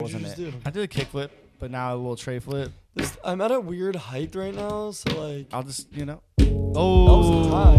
Wasn't it? Do? I did a kickflip, but now a little tray flip. I'm at a weird height right now, so like. I'll just, Oh. That was high.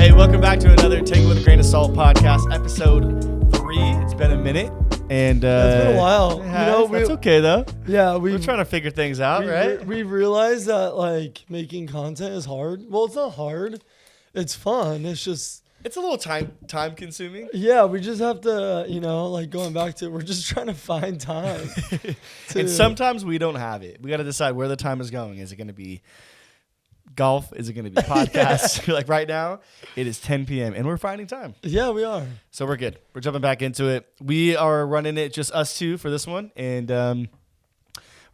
Hey, welcome back to another Take It With a Grain of Salt podcast, episode 3. It's been a minute. And it's been a while. That's okay though. Yeah, we're trying to figure things out, right? We've realized that like making content is hard. Well, it's not hard. It's fun. It's just it's a little time consuming. Yeah, we just have to, like going back to we're just trying to find time. And sometimes we don't have it. We got to decide where the time is going. Is it going to be golf? Is it going to be podcasts? Like right now, it is 10 p.m. and we're finding time. Yeah, we are. So we're good. We're jumping back into it. We are running it just us two for this one, and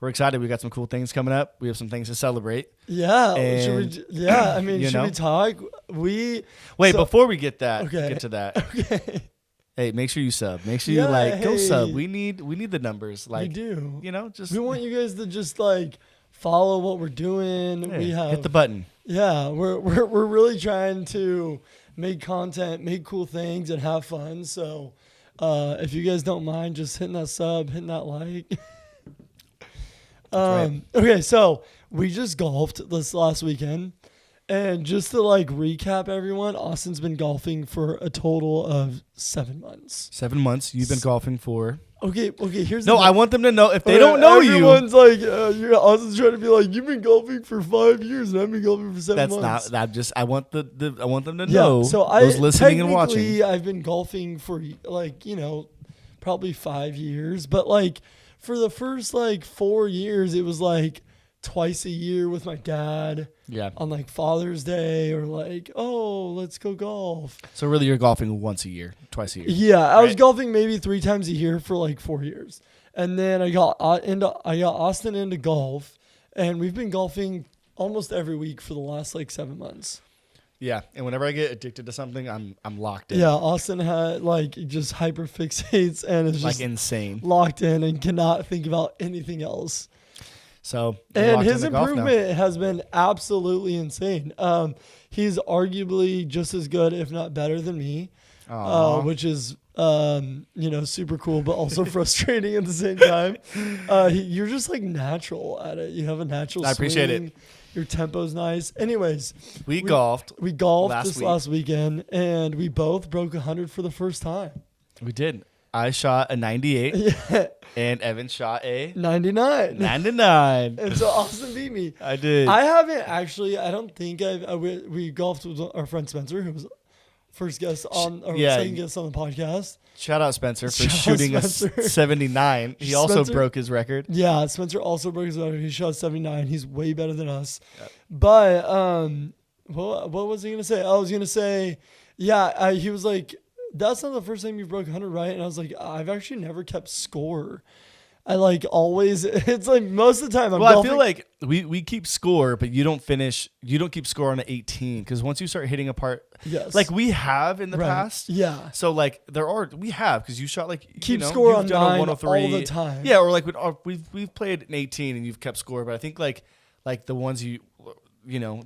we're excited. We got some cool things coming up. We have some things to celebrate. Yeah. And, should we talk? Before we get to that. Okay. Hey, make sure you sub. Make sure go sub. We need the numbers. Like we do. We want you guys to just like follow what we're doing. Yeah, we have hit the button. Yeah, we're really trying to make content, make cool things, and have fun. So if you guys don't mind, just hitting that sub, hitting that like. Right. Okay, so we just golfed this last weekend, and just to like recap, everyone, Austin's been golfing for a total of 7 months. 7 months. You've been golfing for. Okay. Here's I want them to know if they don't know you. Everyone's like, Austin's trying to be like, you've been golfing for 5 years, and I've been golfing for 7 months. That's not. I want I want them to know. So those listening and watching. I've been golfing for probably 5 years, but like for the first 4 years, it was like twice a year with my dad. Yeah. On like Father's Day or let's go golf. So really you're golfing once a year, twice a year. Yeah, I was golfing maybe 3 times a year for 4 years. And then I got Austin into golf, and we've been golfing almost every week for the last 7 months. Yeah, and whenever I get addicted to something, I'm locked in. Yeah, Austin had just hyper fixates and is just insane, locked in and cannot think about anything else. So and his improvement has been absolutely insane. He's arguably just as good, if not better, than me, which is super cool, but also frustrating at the same time. You're just natural at it. You have a natural. I appreciate it. Your tempo's nice. Anyways, we golfed. We golfed last weekend, and we both broke 100 for the first time. We did. I shot a 98, yeah. And Evan shot a 99. 99. And so Austin beat me. I did. I haven't actually. I don't think we golfed with our friend Spencer, who was first guest on or second guest on the podcast. Shout out Spencer for shooting a 79. He also broke his record. Yeah, Spencer also broke his record. He shot 79. He's way better than us. Yep. But what was he gonna say? I was gonna say, yeah. He was like, that's not the first time you broke 100, right? And I was like, I've actually never kept score. I always, it's most of the time. I feel like we keep score, but you don't keep score on an 18 because once you start hitting apart, yes, we have in the past. Yeah. So we have because you shot keep score on 9 all the time. Yeah, or we've played an 18 and you've kept score, but I think like the ones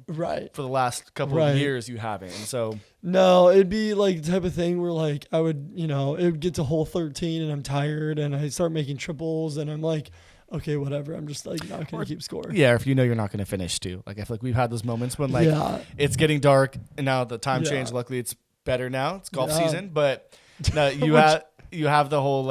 right for the last couple of years you haven't, and so no, it'd be the type of thing where I would it would get to hole 13 and I'm tired and I start making triples and I'm like, okay, whatever, I'm just not gonna keep score. Yeah, if you're not gonna finish too. I feel like we've had those moments when it's getting dark and now the time change. Luckily it's better now. It's golf season, but no, you have the whole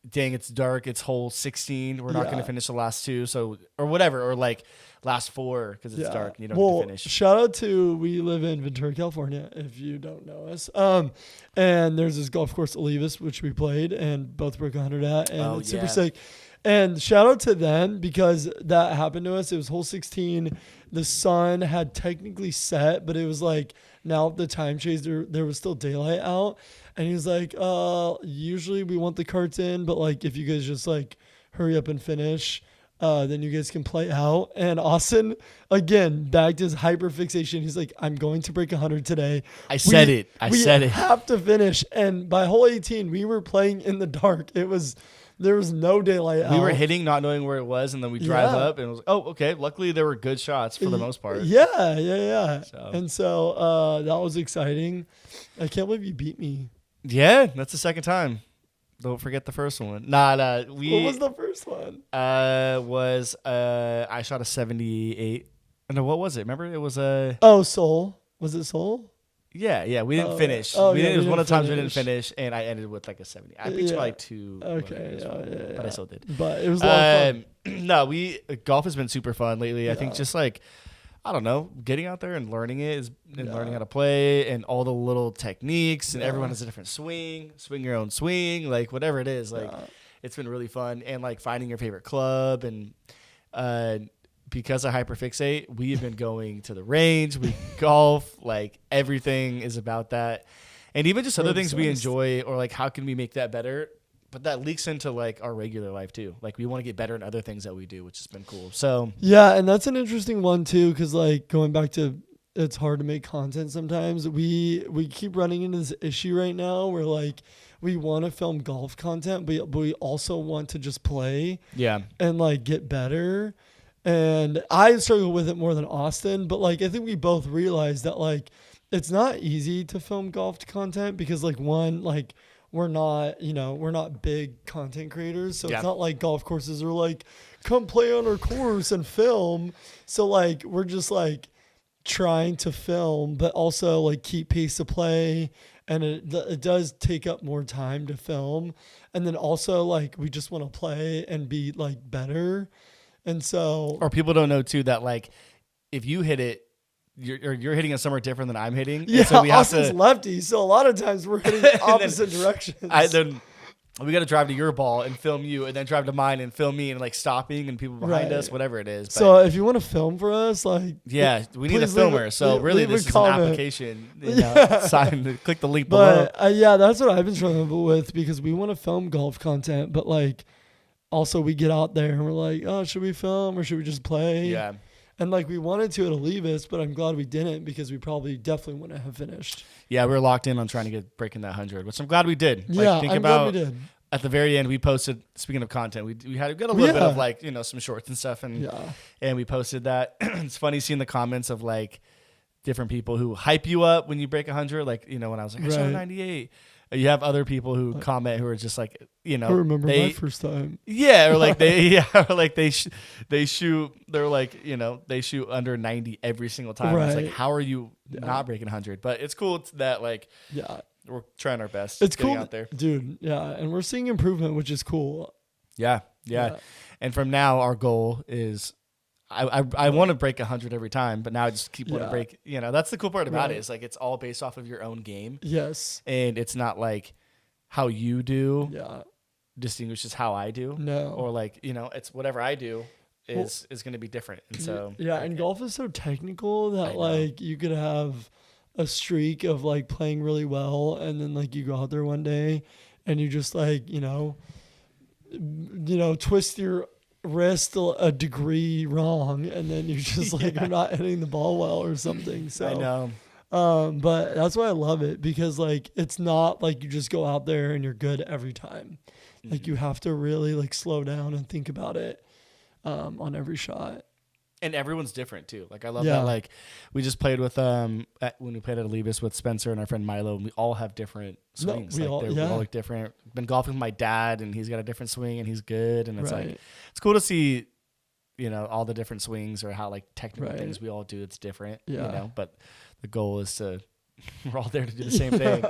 dang, it's dark, it's hole 16, we're not going to finish the last 2, so or whatever, or last 4 because it's dark and you don't get to finish. Shout out to, we live in Ventura, California, if you don't know us. And there's this golf course, Olivas, which we played and both broke 100 at, and it's super sick. And shout out to them because that happened to us. It was hole 16. The sun had technically set, but it was now the time change, there was still daylight out. And he was like, usually we want the carts in, but if you guys just hurry up and finish, then you guys can play out. And Austin, again, back to his hyper fixation. He's like, I'm going to break 100 today. I said it. We have to finish. And by hole 18, we were playing in the dark. It was There was no daylight out. We were hitting, not knowing where it was, and then we drive up, and it was like, oh, okay. Luckily, there were good shots for the most part. Yeah. And so that was exciting. I can't believe you beat me. Yeah, that's the second time. Don't forget the first one. What was the first one? I shot a 78. No, what was it? Remember, it was a. Seoul. Was it Seoul? Yeah. We didn't finish. It was one of the times we didn't finish, and I ended with like a 70. I beat you by 2. Okay, but I still did. But it was a lot of fun. No, golf has been super fun lately. Yeah. I think just like, I don't know, getting out there and learning learning how to play and all the little techniques, and everyone has a different swing your own swing, like whatever it is. Like it's been really fun, and like finding your favorite club, and because of Hyperfixate, we have been going to the range, we golf, like everything is about that. And even just other things we enjoy, or like how can we make that better? But that leaks into like our regular life too. Like we want to get better in other things that we do, which has been cool. So yeah, and that's an interesting one too, because like going back to, it's hard to make content sometimes. We keep running into this issue right now where like we want to film golf content, but we also want to just play. Yeah. And like get better. And I struggle with it more than Austin, but like I think we both realize that like it's not easy to film golf content because like one, like we're not big content creators, so it's not like golf courses are like come play on our course and film. So like we're just like trying to film but also like keep pace of play, and it does take up more time to film, and then also like we just want to play and be like better. And so, or people don't know too that like if you hit it, you're hitting it somewhere different than I'm hitting. Yeah, so Austin's lefty, so a lot of times we're hitting opposite directions. Then we got to drive to your ball and film you, and then drive to mine and film me, and like stopping and people behind us, whatever it is. But so if you want to film for us, like we need a filmer. So really, this is an application. Sign, click the link below. Yeah, that's what I've been struggling with, because we want to film golf content, but like. Also, we get out there and we're like, oh, should we film or should we just play? Yeah. And like we wanted to at Olivas, but I'm glad we didn't, because we probably definitely wouldn't have finished. Yeah, we were locked in on trying to get breaking that 100, which I'm glad we did. Yeah, I'm glad we did. At the very end, we posted. Speaking of content, we got a little bit of like some shorts and stuff, and we posted that. It's funny seeing the comments of like different people who hype you up when you break 100. Like when I was like, I shot a 98. You have other people who comment who are just like, I remember my first time. Yeah, or like they shoot. They're like, they shoot under 90 every single time. Right. It's like, how are you not breaking 100? But it's cool that like, we're trying our best. It's cool out there, dude. Yeah, and we're seeing improvement, which is cool. Yeah. And from now, our goal is. I want to break 100 every time, but now I just keep wanting to break. That's the cool part about it. Is like it's all based off of your own game. Yes. And it's not like how you do. Yeah. Distinguishes how I do. No. Or like it's whatever I do is going to be different. And so and golf is so technical that like you could have a streak of like playing really well, and then like you go out there one day and you just like twist your wrist a degree wrong, and then you just like are not hitting the ball well or something. So I know. But that's why I love it, because like it's not like you just go out there and you're good every time. Mm-hmm. Like you have to really like slow down and think about it on every shot. And everyone's different too. Like I love that. Like we just played with when we played at Olivas with Spencer and our friend Milo, and we all have different swings. We all look different. Been golfing with my dad, and he's got a different swing, and he's good. And it's like it's cool to see, all the different swings, or how like technical things we all do. It's different. Yeah. But the goal is we're all there to do the same thing.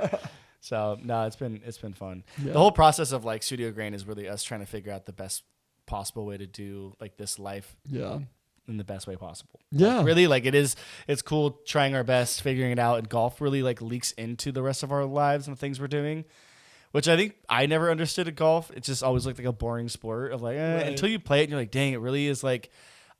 So no, it's been fun. Yeah. The whole process of like Studio Grain is really us trying to figure out the best possible way to do like this life. Yeah. In the best way possible. Yeah. Like, really, like it's cool trying our best, figuring it out, and golf really like leaks into the rest of our lives and the things we're doing, which I think I never understood at golf. It just always looked like a boring sport of like, until you play it and you're like, dang, it really is like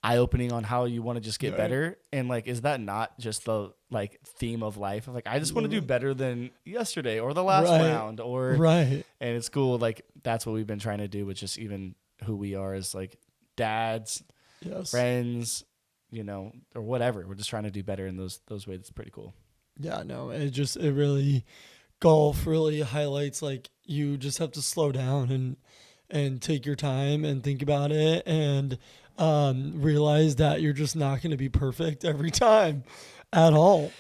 eye-opening on how you want to just get better. And like, is that not just the like theme of life of like, I just want to do better than yesterday or the last round or, and it's cool. Like that's what we've been trying to do with just even who we are as like dads, friends, or whatever. We're just trying to do better in those ways. It's pretty cool. Yeah, no, it really, golf really highlights like you just have to slow down and take your time and think about it and realize that you're just not going to be perfect every time at all.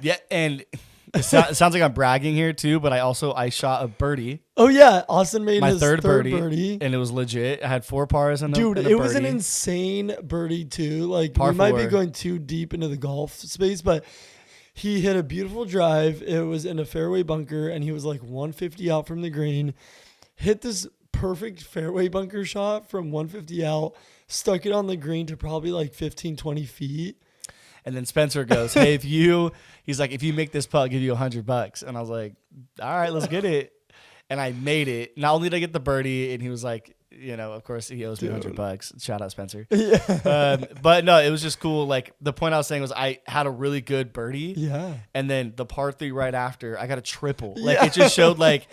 Yeah, and it sounds like I'm bragging here too, but I shot a birdie. Oh yeah, Austin made my his third birdie, and it was legit. I had 4 pars in the dude. in a it was birdie. an insane birdie too. Like Par we might 4. be going too deep into the golf space, but he hit a beautiful drive. It was in a fairway bunker, and he was like 150 out from the green. Hit this perfect fairway bunker shot from 150 out, stuck it on the green to probably like 15, 20 feet. And then Spencer goes, hey, he's like, if you make this putt, I'll give you $100. And I was like, all right, let's get it. And I made it. Not only did I get the birdie, and he was like, of course he owes me $100. Shout out Spencer. Yeah. But no, it was just cool. Like the point I was saying was I had a really good birdie. Yeah. And then the par 3 right after, I got a triple. Like it just showed like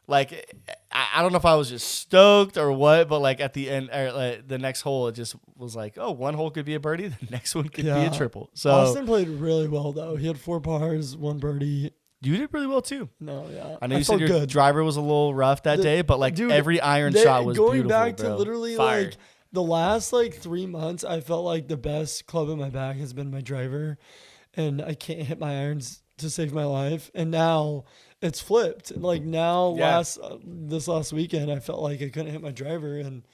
I don't know if I was just stoked or what, but like at the end, the next hole, it just was like, oh, one hole could be a birdie, the next one could be a triple. So Austin played really well though. He had 4 pars, 1 birdie. You did really well too. No, yeah. I know you said your driver was a little rough that day, but like every iron shot was going beautiful. Back bro. to literally Fire. like the last like 3 months, I felt like the best club in my bag has been my driver, and I can't hit my irons to save my life. And now it's flipped. Like now, this last weekend, I felt like I couldn't hit my driver, and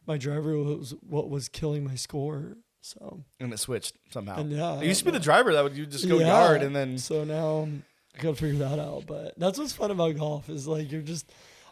my driver was what was killing my score. So and it switched somehow. And yeah, it used to be the driver that would you just go yard and then. So now I gotta figure that out. But that's what's fun about golf is like you're just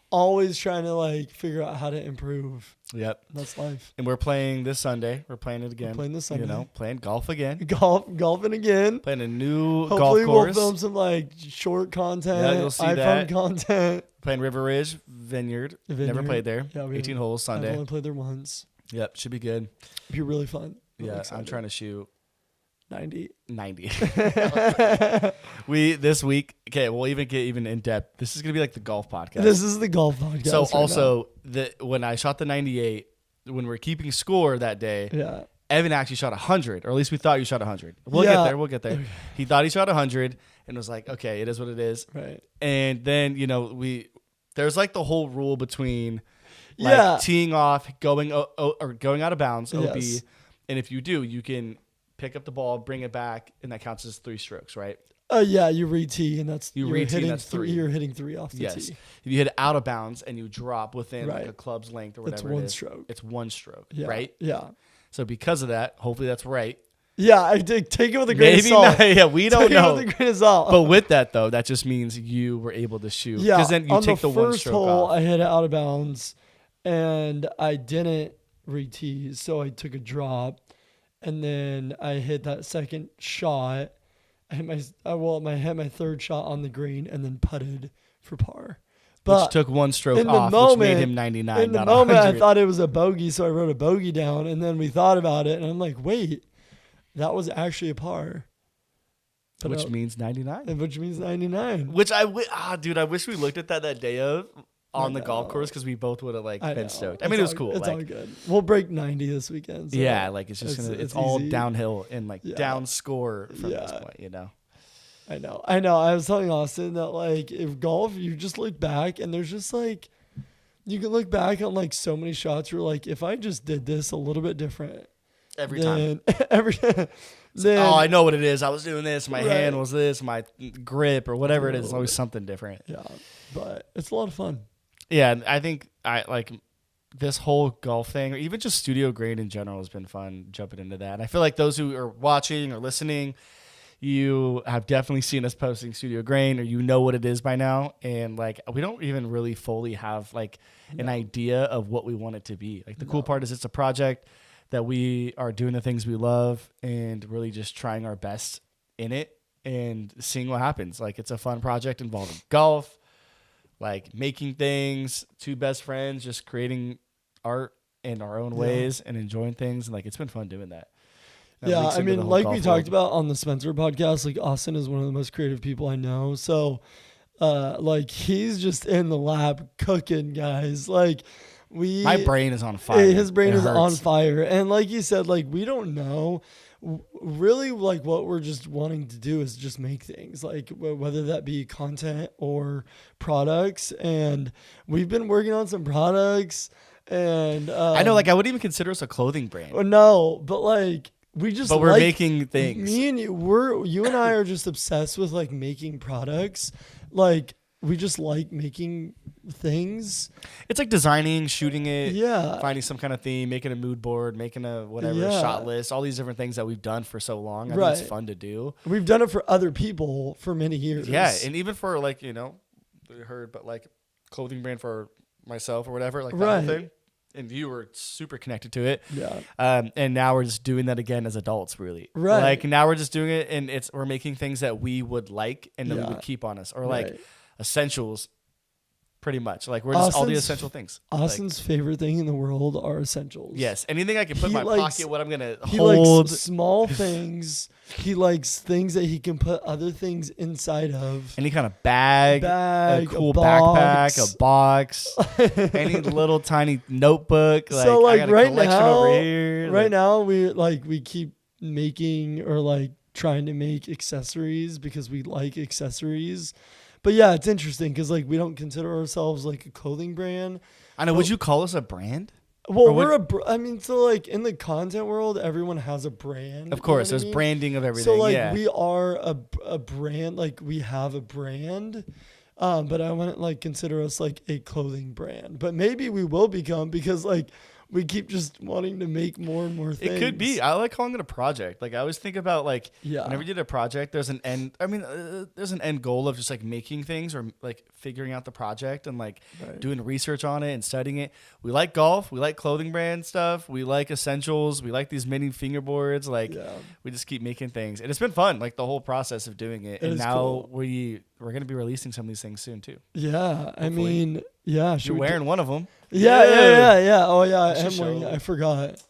always trying to like figure out how to improve. Yep, that's life. And we're playing this Sunday. We're playing it again. We're playing this Sunday. Playing golf again. Golfing again. Playing a new Hopefully golf course. We'll film some like short content. Yeah, you'll see iPhone content. Playing River Ridge Vineyard. Never played there. Yeah, 18 holes Sunday. I've only played there once. Yep, should be good. Be really fun. Really excited. I'm trying to shoot 90. This week, okay, we'll even get even in depth. This is gonna be like the golf podcast. This is the golf podcast. So also when I shot the 98, when we're keeping score that day, Evan actually shot 100, or at least we thought you shot 100. We'll get there. Okay. He thought he shot 100 and was like, okay, it is what it is. Right. And then there's like the whole rule between like teeing off, going out of bounds, OB, and if you do, you can pick up the ball, bring it back, and that counts as 3 strokes, right? You re-tee, and that's you're hitting that's 3. You're hitting 3 off the tee. If you hit it out of bounds and you drop within like a club's length or whatever, it's 1 stroke. It's 1 stroke, yeah. right? Yeah. So because of that, hopefully that's right. Yeah, I did take it with a grain of salt. We don't know. Take it with a grain of salt. But with that though, that just means you were able to shoot. Yeah, because then you take the 1 first stroke hole, off. I hit it out of bounds, and I didn't re-tee, so I took a drop. And then I hit that second shot. I hit my 3rd shot on the green and then putted for par. Which took 1 stroke off, which made him 99. In the moment, I thought it was a bogey, so I wrote a bogey down. And then we thought about it, and I'm like, wait, that was actually a par. Which means 99. Which means 99. Which I wish we looked at that day of on the golf course, because we both would have been stoked. I mean, it was cool. It's all good. We'll break 90 this weekend. So yeah, like it's just it's all easy. Downhill and down score from this point, I know. I was telling Austin that like if golf, you just look back and there's just like you can look back on like so many shots where like if I just did this a little bit different every time. Then, I know what it is. I was doing this. My hand was this. My grip or whatever it is. It's always something different. Yeah, but it's a lot of fun. Yeah, I think I like this whole golf thing, or even just studio grade in general, has been fun jumping into that. And I feel like those who are watching or listening, you have definitely seen us posting studio grain, or you know what it is by now. And like we don't even really fully have like an idea of what we want it to be. Like the cool part is it's a project that we are doing the things we love and really just trying our best in it and seeing what happens. Like it's a fun project involving golf, like making things, 2 best friends, just creating art in our own ways and enjoying things. And like, it's been fun doing that. I mean, like we talked about on the Spencer podcast, like Austin is one of the most creative people I know. So like he's just in the lab cooking, guys. Like my brain is on fire. His brain is on fire. And like you said, like we don't know really, like what we're just wanting to do is just make things, like whether that be content or products. And we've been working on some products And I know, like, I wouldn't even consider us a clothing brand. No, but like but we're making things. Me and you and I are just obsessed with like making products. Like we just like making things. It's like designing, shooting it, yeah, finding some kind of theme, making a mood board, making a whatever shot list, all these different things that we've done for so long. I think it's fun to do. We've done it for other people for many years. Yeah, and even for like, you know, but like clothing brand for myself or whatever, like that whole thing. And you were super connected to it. Yeah. And now we're just doing that again as adults, really. Right. Like now we're just doing it, and we're making things that we would like and that we would keep on us, or like essentials. Pretty much. Like we're just all the essential things. Austin's favorite thing in the world are essentials. Yes. Anything I can put in my pocket, what I'm going to hold. He likes small things. He likes things that he can put other things inside of. Any kind of bag, a cool backpack, a box, any little tiny notebook. Like, so like I got a collection over here. Right now we keep making or like trying to make accessories because we like accessories. But yeah, it's interesting because like we don't consider ourselves like a clothing brand. I know. Would you call us a brand? Well, I mean, so like in the content world, everyone has a brand. Of course, there's branding of everything. So like we are a brand. Like we have a brand. But I wouldn't like consider us like a clothing brand. But maybe we will become because like we keep just wanting to make more and more things. It could be. I like calling it a project. Like I always think about like whenever you did a project, there's an end. I mean, there's an end goal of just like making things or like figuring out the project and like doing research on it and studying it. We like golf. We like clothing brand stuff. We like essentials. We like these mini fingerboards. Like we just keep making things, and it's been fun. Like the whole process of doing it. And now we're going to be releasing some of these things soon too. Yeah, hopefully. I mean, yeah. You're wearing one of them. Yeah. Oh yeah, I am wearing it. I forgot.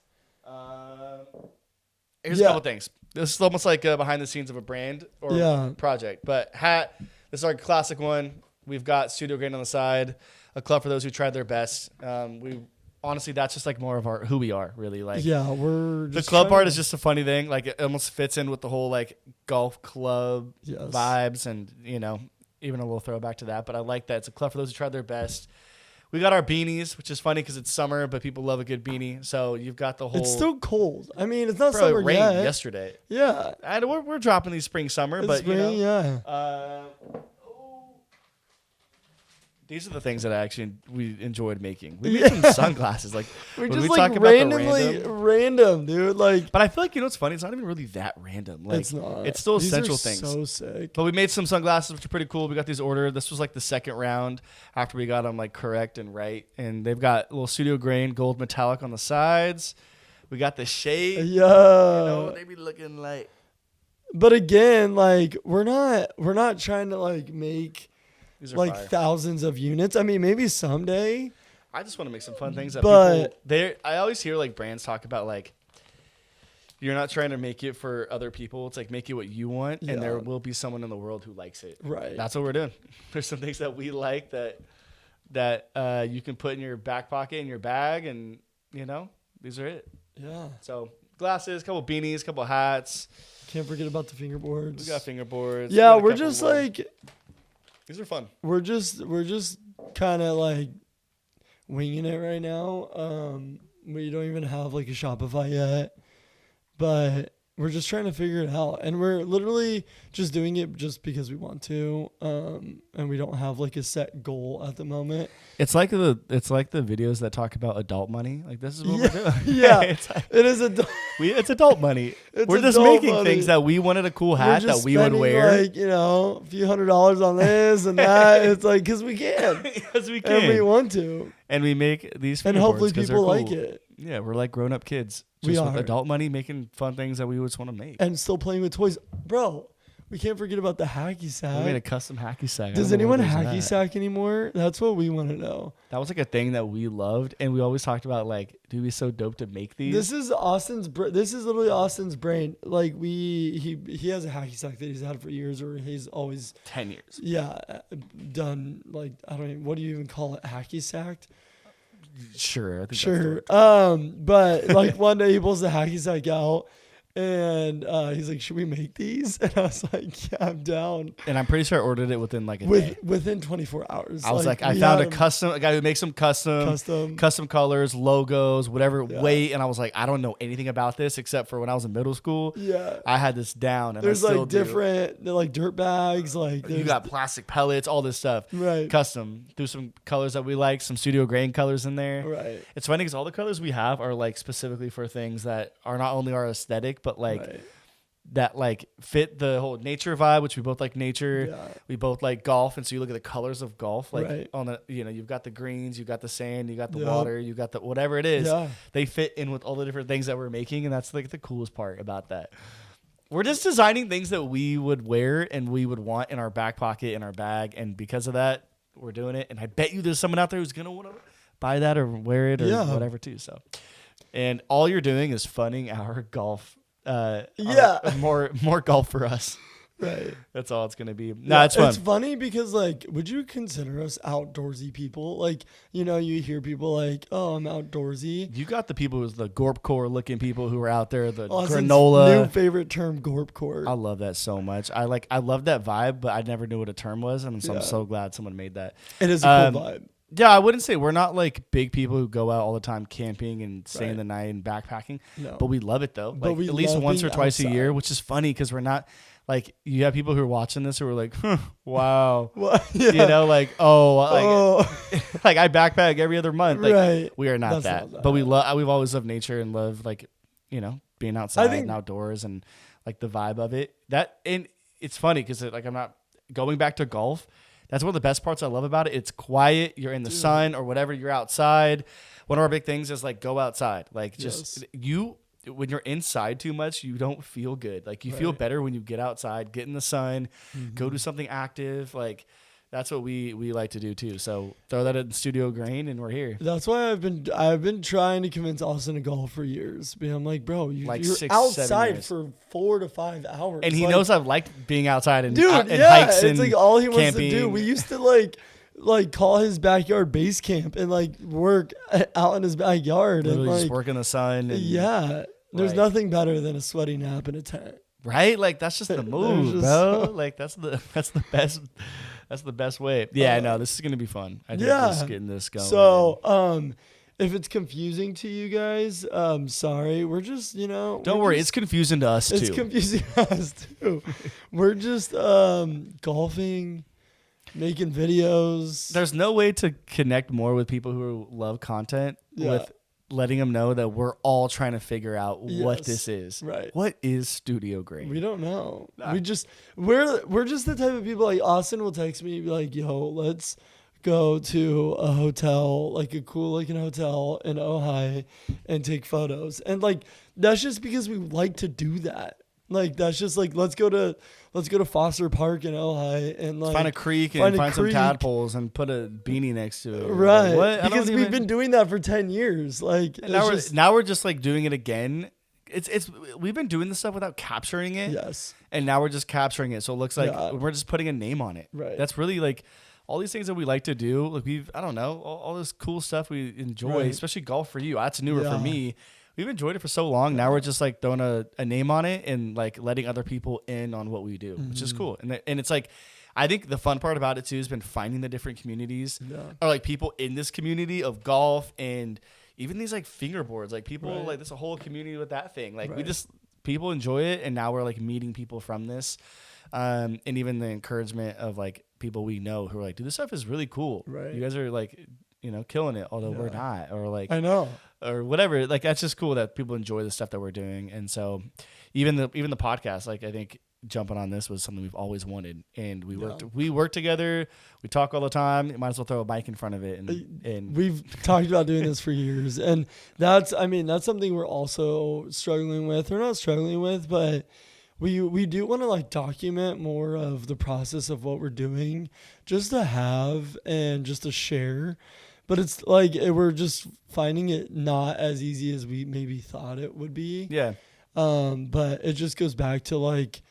Here's a couple things. This is almost like behind the scenes of a brand or project. But hat, this is our classic one. We've got Studio Grain on the side, a club for those who tried their best. We honestly, that's just like more of who we are, really. Like we're just the club part is just a funny thing. Like it almost fits in with the whole like golf club vibes, and you know, even a little throwback to that. But I like that it's a club for those who tried their best. We got our beanies, which is funny because it's summer, but people love a good beanie. So you've got the whole. It's still cold. I mean, it's not summer rained yet. Yesterday. Yeah, and we're dropping these summer, but spring, you know, these are the things that we enjoyed making. We made some sunglasses. Like we're just like randomly random, dude. Like, but I feel like what's funny. It's not even really that random. Like, it's not. It's still essential things. So sick. But we made some sunglasses, which are pretty cool. We got these ordered. This was like the second round after we got them like correct and right. And they've got a little Studio Grain gold metallic on the sides. We got the shade. Yeah. You know, they be looking like. But again, like we're not trying to like make. Like fire. Thousands of units. I mean, maybe someday. I just want to make some fun things that people. I always hear like brands talk about like, you're not trying to make it for other people. It's like make it what you want, and there will be someone in the world who likes it. Right. That's what we're doing. There's some things that we like that you can put in your back pocket in your bag, and you know these are it. Yeah. So glasses, couple beanies, couple hats. Can't forget about the fingerboards. We got fingerboards. Yeah, we're just like. These are fun. We're just kind of like winging it right now. We don't even have like a Shopify yet, but we're just trying to figure it out, and we're literally just doing it just because we want to, and we don't have like a set goal at the moment. It's like the videos that talk about adult money. Like this is what we're doing. Yeah, it is adult. It's adult money. We're just making things that we wanted a cool hat that we would wear. Like a few $100s on this and that. It's like because we can. Because we can. And we want to. And we make these. And hopefully people like it. Yeah, we're like grown up kids. Just with adult money, making fun things that we just want to make. And still playing with toys. Bro, we can't forget about the hacky sack. We made a custom hacky sack. Does anyone hacky sack anymore? That's what we want to know. That was like a thing that we loved. And we always talked about like, dude, it'd be so dope to make these. This is literally Austin's brain. Like he has a hacky sack that he's had for years, or he's always 10 years. Yeah. Done like, I don't even, what do you even call it? Hacky sacked? Sure. I think sure. But like one day he pulls the hacky sack out, And he's like, should we make these? And I was like, yeah, I'm down. And I'm pretty sure I ordered it within like a day. Within 24 hours. I was like I found a guy who makes them custom colors, logos, whatever weight. And I was like, I don't know anything about this except for when I was in middle school. Yeah. I had this down. And there's like different, they're like dirt bags. Like you got plastic pellets, all this stuff. Right. Custom. Do some colors that we like, some studio grain colors in there. Right. It's funny because all the colors we have are like specifically for things that are not only our aesthetic, but like that like fit the whole nature vibe, which we both like nature. Yeah. We both like golf, and so you look at the colors of golf, like on the you've got the greens, you got the sand, you got the water, you got the whatever it is. Yeah. They fit in with all the different things that we're making, and that's like the coolest part about that. We're just designing things that we would wear and we would want in our back pocket, in our bag, and because of that, we're doing it. And I bet you there's someone out there who's gonna want to buy that or wear it or whatever too. So. And all you're doing is funding our golf. More golf for us. Right. That's all it's gonna be. No, it's fun. It's funny because like, would you consider us outdoorsy people? Like, you hear people like, "Oh, I'm outdoorsy." You got the people who's the Gorpcore looking people who are out there. The granola. New favorite term, Gorpcore. I love that so much. I love that vibe, but I never knew what a term was, and so I'm so glad someone made that. It is a cool vibe. Yeah, I wouldn't say we're not like big people who go out all the time camping and staying the night and backpacking. No. But we love it though. Like at least once or twice a year, which is funny because we're not like you have people who are watching this who are like, wow. Like like I backpack every other month. Like we are not that. But we've always loved nature and love like, being outside and outdoors and like the vibe of it. And it's funny because like I'm not going back to golf. That's one of the best parts I love about it. It's quiet. You're in the sun or whatever. You're outside. One of our big things is like go outside. Like just when you're inside too much, you don't feel good. Like you feel better when you get outside, get in the sun, go do something active. Like that's what we like to do too. So throw that in studio grain and we're here. That's why I've been trying to convince Austin to golf for years. But I'm like, bro, you're outside for 4 to 5 hours. And he knows I've liked being outside and hikes and it's like all he wants camping. to do. We used to like call his backyard base camp and like work out in his backyard. Literally and just work in the sun. And, there's nothing better than a sweaty nap in a tent. Right? Like that's just the move, bro. Like that's the best. That's the best way. Yeah, no, this is going to be fun. I think just getting this going. So, if it's confusing to you guys, sorry. We're just, Don't worry. It's confusing to us, too. It's confusing to us, too. We're just golfing, making videos. There's no way to connect more with people who love content with letting them know that we're all trying to figure out what this is. Right. What is studio grain? We don't know. We're just the type of people like Austin will text me and be like, yo, let's go to a hotel, like a cool looking hotel in Ojai and take photos. And like that's just because we like to do that. Like that's just like let's go to Foster Park in Ojai and like find a creek and find some tadpoles and put a beanie next to it. Right. Like, because we've been doing that for 10 years. Like now we're just like doing it again. It's we've been doing this stuff without capturing it. Yes. And now we're just capturing it. So it looks like we're just putting a name on it. Right. That's really like all these things that we like to do. Like I don't know, all this cool stuff we enjoy, especially golf for you. That's newer for me. We've enjoyed it for so long. Now we're just like throwing a name on it and like letting other people in on what we do, which is cool. And it's like, I think the fun part about it too has been finding the different communities or like people in this community of golf and even these like fingerboards, like people like there's a whole community with that thing. Like people enjoy it. And now we're like meeting people from this. And even the encouragement of like people we know who are like, dude, this stuff is really cool. Right. You guys are like, killing it, although we're not, or like, I know, or whatever. Like, that's just cool that people enjoy the stuff that we're doing. And so even the podcast, like, I think jumping on this was something we've always wanted. And we work together. We talk all the time. You might as well throw a mic in front of it. And we've talked about doing this for years. And that's something we're also struggling with, or not struggling with, but we do want to like document more of the process of what we're doing just to have and just to share. But it's like we're just finding it not as easy as we maybe thought it would be. Yeah. But it just goes back to like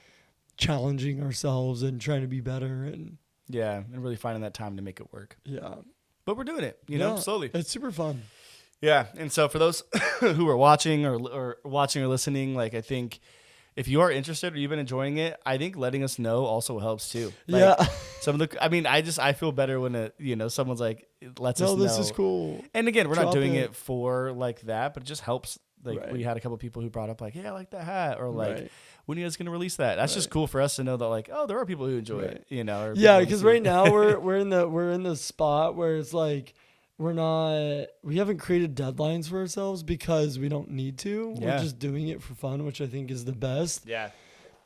challenging ourselves and trying to be better and and really finding that time to make it work. Yeah. But we're doing it, slowly. It's super fun. Yeah, and so for those who are watching or watching or listening, like I think if you are interested or you've been enjoying it, I think letting us know also helps too. Like, yeah. Some of the, I mean, I feel better when someone's like lets us know. No, this is cool. And again, we're not doing it for like that, but it just helps. Like Right. we had a couple people who brought up like, hey, I like that hat, or like, Right. when are you guys gonna release that? That's just cool for us to know that like, oh, there are people who enjoy it, or Yeah, people who because see right it. now we're in the spot where it's like we haven't created deadlines for ourselves because we don't need to. Yeah. We're just doing it for fun, which I think is the best. Yeah.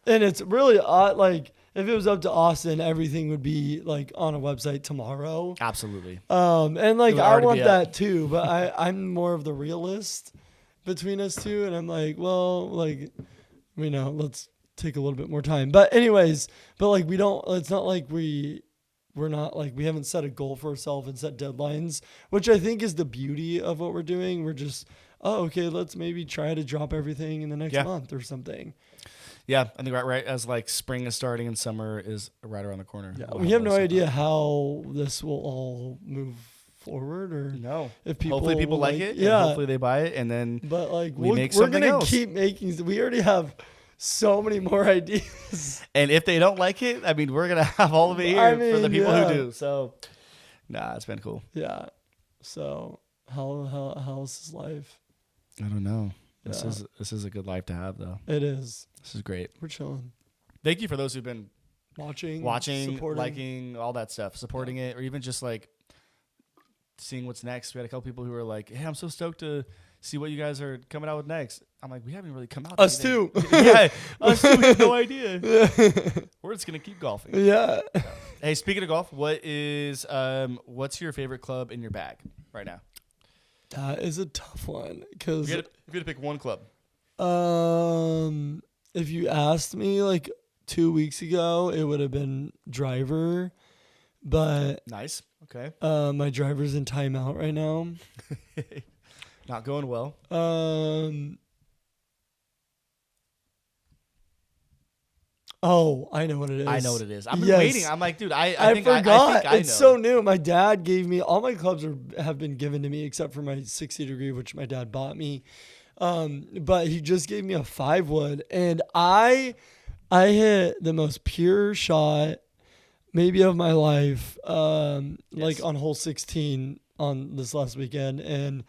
And it's really odd. Like if it was up to Austin, everything would be like on a website tomorrow. Absolutely. And like It would I already want be that too, but I'm more of the realist between us two, and I'm like, well, like, let's take a little bit more time. But anyways, like we don't. It's not like we're not like we haven't set a goal for ourselves and set deadlines, which I think is the beauty of what we're doing. We're just, okay, let's maybe try to drop everything in the next month or something. Yeah, I think right as like spring is starting and summer is right around the corner. Yeah, we have no idea how this will all move forward, or no. if people hopefully people like it. Yeah, And hopefully they buy it, and then but like we're gonna keep making. We already have so many more ideas. And if they don't like it, I mean, we're gonna have all of it here for the people who do. So, it's been cool. Yeah. So how's this life? I don't know. Yeah. This is a good life to have, though. It is. This is great. We're chilling. Thank you for those who've been Watching, supporting. Liking, all that stuff, supporting it, or even just like seeing what's next. We had a couple people who were like, "Hey, I'm so stoked to see what you guys are coming out with next." I'm like, we haven't really come out. Us too. Yeah, us too. We have no idea. We're just gonna keep golfing. Yeah. Hey, speaking of golf, what's your favorite club in your bag right now? That is a tough one because If you had to pick one club. if you asked me like 2 weeks ago, it would have been driver, but Nice. Okay. my driver's in timeout right now. Not going well. Oh, I know what it is. I know what it is. I've been waiting. I'm like, dude, I think forgot. I It's know. so new. My dad gave me all my clubs have been given to me except for my 60 degree, which my dad bought me. But he just gave me a 5-wood, and I hit the most pure shot maybe of my life. Like on hole 16 on this last weekend, and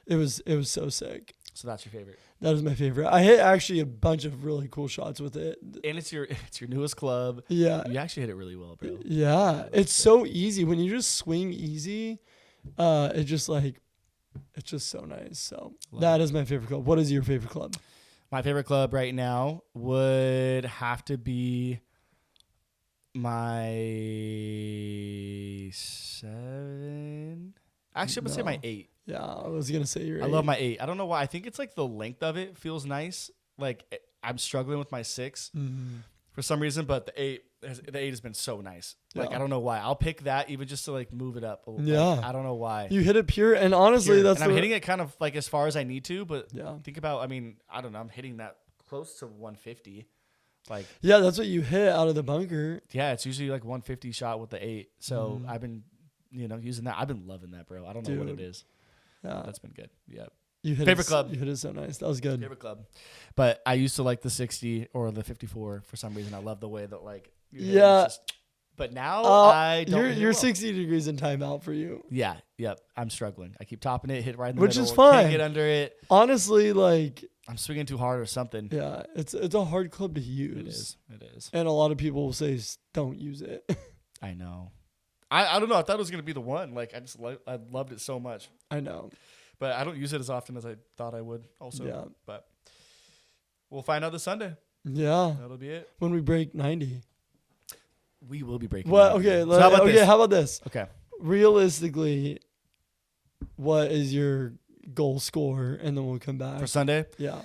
it was so sick. So that's your favorite. That is my favorite. I hit actually a bunch of really cool shots with it. And it's your newest club. Yeah. You actually hit it really well, bro. Yeah. It's so easy. When you just swing easy, it's just so nice. So that is my favorite club. What is your favorite club? My favorite club right now would have to be my 7. Actually, I'm going to say my 8. Yeah, I was going to say your 8. I love my 8. I don't know why. I think it's like the length of it feels nice. Like I'm struggling with my 6 for some reason, but the 8 has been so nice. Like I don't know why. I'll pick that even just to like move it up a little. Yeah. Like, I don't know why. You hit it pure, and honestly, and I'm hitting it kind of like as far as I need to, but yeah. think about, I mean, I don't know. I'm hitting that close to 150. Like yeah, that's what you hit out of the bunker. Yeah, it's usually like 150 shot with the 8. So I've been, using that. I've been loving that, bro. I don't know what it is. Yeah, that's been good. Yeah. Favorite club. You hit it so nice. That was good. Favorite club. But I used to like the 60 or the 54 for some reason. I love the way that like but now I don't. You're 60 degrees in timeout for you. Yeah. Yep. I'm struggling. I keep topping it, hit right in the middle. Which is fine. Can't get under it. Honestly, like I'm swinging too hard or something. Yeah, it's a hard club to use. It is. And a lot of people will say don't use it. I know. I don't know. I thought it was gonna be the one. Like I loved it so much. I know. But I don't use it as often as I thought I would also. Yeah. But we'll find out this Sunday. Yeah. That'll be it. When we break 90. We will be breaking. Well, okay. So how about this? Okay. Realistically, what is your goal score? And then we'll come back. For Sunday? Yeah.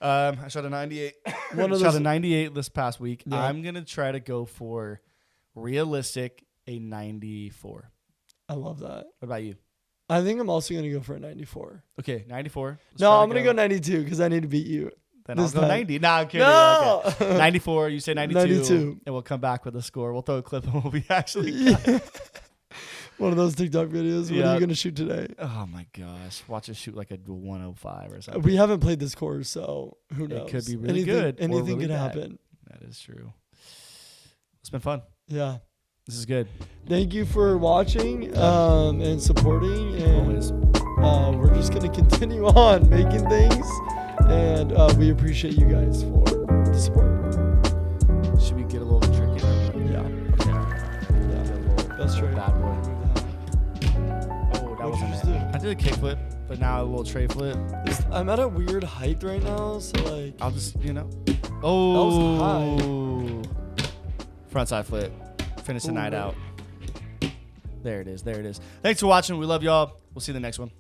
I shot a 98. Shot a 98 this past week. Yeah. I'm going to try to go for realistic a 94. I love that. What about you? I think I'm also going to go for a 94. Okay, 94. No, I'm going to go 92 because I need to beat you. Then I'll go 90. Nah, I'm kidding. No! Okay. 94. You say 92. 92. And we'll come back with a score. We'll throw a clip and we'll be actually One of those TikTok videos. What are you gonna shoot today? Oh my gosh, watch us shoot like a 105 or something. We haven't played this course, so who knows? It could be really good. Anything really could bad. happen. That is true. It's been fun. Yeah. This is good. Thank you for watching and supporting. And we're just going to continue on making things. And we appreciate you guys for the support. Should we get a little tricky? Yeah. Yeah. That's true. Bad boy. Oh, that wasn't it. I did a kickflip, but now a little tray flip. I'm at a weird height right now, so like. I'll just, Oh. That was high. Frontside flip. Finish the night out. There it is. Thanks for watching. We love y'all. We'll see you in the next one.